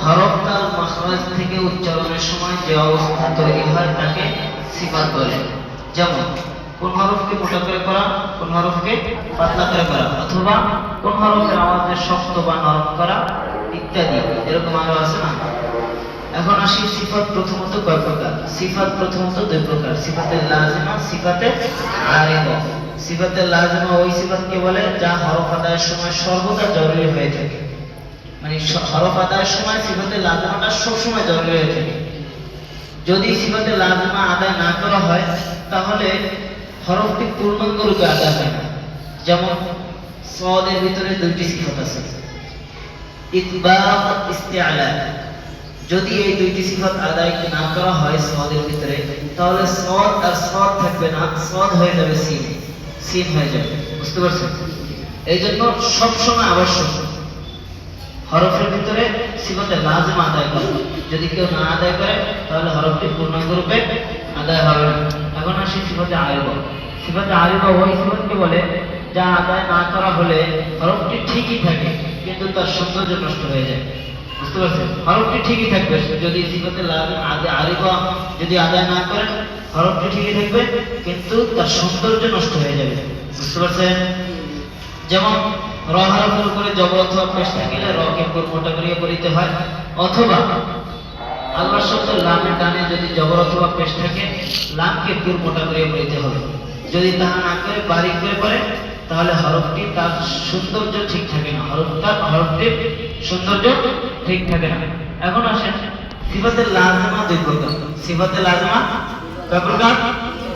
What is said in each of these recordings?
হরফ তার মাখরাজ থেকে উচ্চারণের সময় যে অবস্থা তৈরি হয় তাকে সিফাত বলে। যেমন কোন হরফকে মোটা করে করা, কোন হরফকে পাতলা করে করা, অথবা কোন হরফের আওয়াজকে শক্ত বা নরম করা ইত্যাদি, এরকম আরো আছে না। এখন আসি সিফাত প্রথমত কয় প্রকার। সিফাত প্রথমত দুই প্রকার, সিফাতে লাজিমা, সিফাতে আরিদা। সিফাতে লাজিমা ওই সিফাতকে বলে যা হরফ আদায়ের সময় সর্বদা জরুরি হয়ে থাকে, মানে হরফ আদায়ের সময় সিফাতে লাজিমাটা সবসময় জরুরি হয়ে থাকে। যদি সিফাতে লাজিমা আদায় না করা হয় তাহলে হরফটি পূর্ণাঙ্গ রূপে আদায় হয় না। যেমন সদের ভিতরে দুইটি সিফাত আছে, ইতবাক, ইস্তিআলা। যদি এই দুইটি সিফাত আদায় না করা হয় সদের ভিতরে, তাহলে সদ আর সদ থাকবে না, সদ হয়ে যাবে সিন, সিন হয়ে যাবে। বুঝতে পারছেন? এই জন্য সবসময় আবশ্যক হরফের ভিতরে সিফাতে লাজিমা আদায় করা। যদি কেউ না আদায় করে তাহলে হরফটি পূর্ণাঙ্গ রূপে আদায় হবে না। এখন আসি সিফাতে আরিবা। সিফাতে আরিবা ওই সিফাতকে বলে যা আদায় না করা হলে হরফটি ঠিকই থাকে কিন্তু তার সৌন্দর্য নষ্ট হয়ে যায়। বুঝতে পারছেন? হরফটি ঠিকই থাকবে, যদি সিফাতে আরিবা যদি আদায় না করেন হরফটি ঠিকই থাকবে কিন্তু তার সৌন্দর্য নষ্ট হয়ে যাবে। বুঝতে পারছেন? যেমন র হরফের উপরে জবর অথবা পেশ থাকলে রকে মোটা করিয়া পড়িতে হয়, অথবা আল্লাহ শব্দ লামের ডানে যদি জবর অথবা পেশ থাকে লামকে পুর মোটা করিয়া পড়িতে হবে। যদি তাহা না করে বারিক করে পড়ে তাহলে হরফটি তার সৌন্দর্য ঠিক থাকে না, হরফটির সৌন্দর্য ঠিক থাকে না। এখন আসেন সিফাতে লাজিমা দুই প্রকার। সিফাতে লাজিমা কয় প্রকার?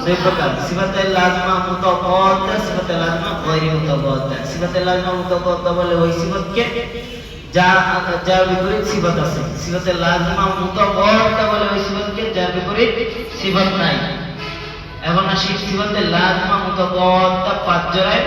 দুই প্রকার। সিফাতে লাজিমা মুতাওয়াদ্দা, সিফাতে লাজিমা গায়রি মুতাওয়াদ্দা। সিফাতে লাজিমা মুতাওয়াদ্দা বলে ওই সিফাতকে যার বিপরীত সিফাত আছে। সিফাতে লাজিমা মুতাওয়াদ্দা বলে ওই সিফাতকে যার বিপরীত সিফাত নাই। এখন আসি সিফাতে লাজিমা মুতাওয়াদ্দা পাঁচ জোড়ায়